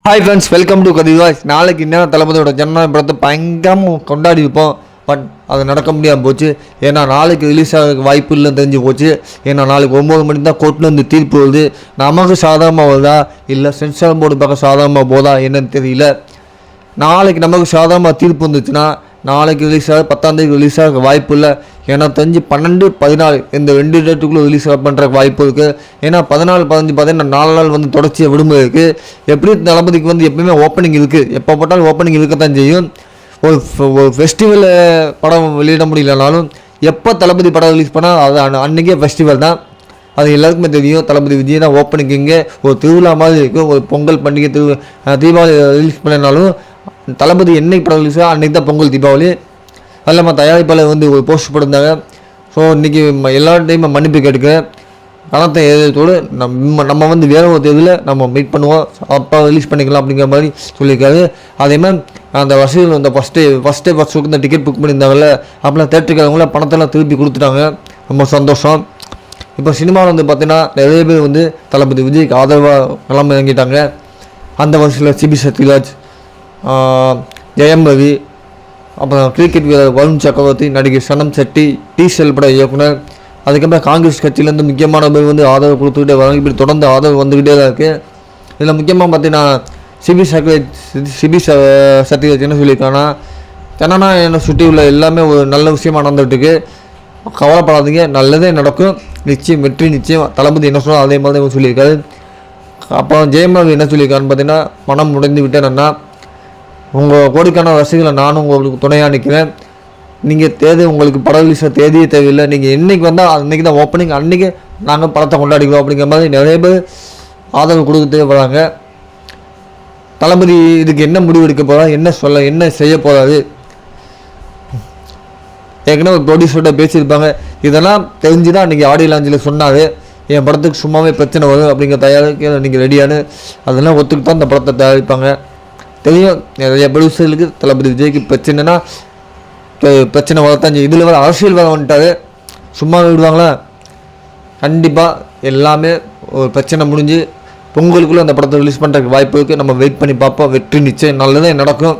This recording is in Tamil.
ஹாய் ஃப்ரெண்ட்ஸ், வெல்கம் டு கதி வாய்ஸ். நாளைக்கு இன்னும் தளபதியோட ஜனநாயக படத்தை பயங்கரமாக கொண்டாடி இருப்போம். பட் அது நடக்க முடியாமல் போச்சு. ஏன்னா நாளைக்கு ரிலீஸ் ஆக வாய்ப்பு இல்லைன்னு தெரிஞ்சு போச்சு. ஏன்னா நாளைக்கு 9 மணிக்கு தான் கோர்ட்டில் வந்து தீர்ப்பு வருது. நமக்கு சாதாரணமாக வருதா இல்லை சென்சார் போர்டு பக்கம் சாதாரணமாக போதா என்னன்னு தெரியல. நாளைக்கு நமக்கு சாதாரணமாக தீர்ப்பு வந்துச்சுன்னா நாளைக்கு ரிலீஸ் ஆக 10ஆம் தேதி ரிலீஸ் ஆக வாய்ப்பு இல்லை. ஏன்னா தெரிஞ்சு 12, 14 இந்த 2 டேட்டுக்குள்ளே ரிலீஸ் பண்ணுற வாய்ப்பு இருக்குது. ஏன்னா 14, 15 பார்த்தீங்கன்னா 4 நாள் வந்து தொடர்ச்சியாக விடுமுறை இருக்குது. எப்படி தளபதிக்கு வந்து எப்பவுமே ஓப்பனிங் இருக்குது, எப்போ போட்டாலும் ஓப்பனிங் இருக்கத்தான் செய்யும். ஒரு ஃபெஸ்டிவல் படம் வெளியிட முடியலனாலும் எப்போ தளபதி படம் ரிலீஸ் பண்ணால் அது அன்றைக்கே ஃபெஸ்டிவல் தான். அது எல்லாருக்குமே தெரியும். தளபதி விஜய் தான் ஓப்பனிங். இங்கே ஒரு திருவிழா மாதிரி இருக்கும். ஒரு பொங்கல் பண்டிகை தீபாவளி ரிலீஸ் பண்ணினாலும் தளபதி என்னைக்கு படம் ரிலீஸோ அன்றைக்கி தான் பொங்கல், தீபாவளி. அதில் நம்ம தயாரிப்பாளர் வந்து ஒரு போஸ்ட் போட்டிருந்தாங்க. ஸோ இன்றைக்கி எல்லா டைமும் மன்னிப்பு கேட்டுக்க பணத்தை எழுதத்தோடு நம்ம வந்து வேற ஒரு தேதியில் நம்ம மீட் பண்ணுவோம், அப்போ ரிலீஸ் பண்ணிக்கலாம் அப்படிங்கிற மாதிரி சொல்லியிருக்காரு. அதேமாதிரி அந்த வசதிகள் வந்து ஃபஸ்ட்டு இந்த டிக்கெட் புக் பண்ணியிருந்தாங்கல்ல, அப்போலாம் தேட்டருக்காரங்கள பணத்தெல்லாம் திருப்பி கொடுத்துட்டாங்க. ரொம்ப சந்தோஷம். இப்போ சினிமாவில் வந்து பார்த்திங்கன்னா நிறைய பேர் வந்து தளபதி விஜய்க்கு ஆதரவாக கிளம்ப இறங்கிட்டாங்க. அந்த வருஷத்தில் சிபி சத்யராஜ், ஜெயம் ரவி, அப்புறம் கிரிக்கெட் வீரர் வருண் சக்கரவர்த்தி, நடிகர் சனம் செட்டி, டி செல்பட இயக்குனர், அதுக்கப்புறம் காங்கிரஸ் கட்சியிலேருந்து முக்கியமான பேர் வந்து ஆதரவு கொடுத்துக்கிட்டே வராங்க. இப்படி தொடர்ந்து ஆதரவு வந்துக்கிட்டே தான் இருக்குது. இதில் முக்கியமாக பார்த்தீங்கன்னா சிபி சத்யராஜ் என்ன சொல்லியிருக்காங்கன்னா, ஜனநாயகனை சுற்றி உள்ள எல்லாமே ஒரு நல்ல விஷயமாக நடந்துகிட்டு, கவலைப்படாதீங்க, நல்லதே நடக்கும், நிச்சயம் வெற்றி நிச்சயம். தளபதி என்ன சொன்னால் அதே மாதிரி தான் சொல்லியிருக்காரு. அப்புறம் ஜெயமரவி என்ன சொல்லியிருக்காருன்னு பார்த்தீங்கன்னா, மனம் உடைந்து விட்டேன் அண்ணா, உங்கள் கோடிக்கான ரசிகளை நானும் உங்களுக்கு துணையாக நிற்கிறேன். நீங்கள் உங்களுக்கு படம் ரிலீஸ் தேதியே தேவையில்லை, நீங்கள் என்றைக்கு வந்தால் அன்றைக்கி தான் ஓப்பனிங், அன்றைக்கி நாங்கள் படத்தை கொண்டாடிக்கிறோம் அப்படிங்கிற மாதிரி நிறைய பேர் ஆதரவு கொடுத்துட்டே வராங்க. தளபதி இதுக்கு என்ன முடிவு எடுக்க போகிறார், என்ன செய்ய போகிறாரு, ஏற்கனவே ஒரு ப்ரொடியூசர்கிட்ட பேசியிருப்பாங்க. இதெல்லாம் தெரிஞ்சு தான் இன்றைக்கி ஆடியோ லாஞ்சில் சொன்னார், என் படத்துக்கு சும்மாவே பிரச்சனை வரும் அப்படிங்கிற தயாரிக்க நீங்கள் ரெடியானு, அதெல்லாம் ஒத்துக்கிட்டு தான் இந்த படத்தை தயாரிப்பாங்க. தெரியும் நிறைய ப்ரொடியூசர்களுக்கு தளபதி விஜய்க்கு பிரச்சனைனா பிரச்சனை வரத்தான் செய்யும். இதில் வர அரசியல் வர வந்துட்டாரு, சும்மா விடுவாங்களா? கண்டிப்பாக எல்லாமே ஒரு பிரச்சனை முடிஞ்சு பொங்கலுக்குள்ளே அந்த படத்தை ரிலீஸ் பண்ணுறதுக்கு வாய்ப்பு இருக்குது. நம்ம வெயிட் பண்ணி பார்ப்போம். வெற்றி நிச்சயம், நல்லதே நடக்கும்.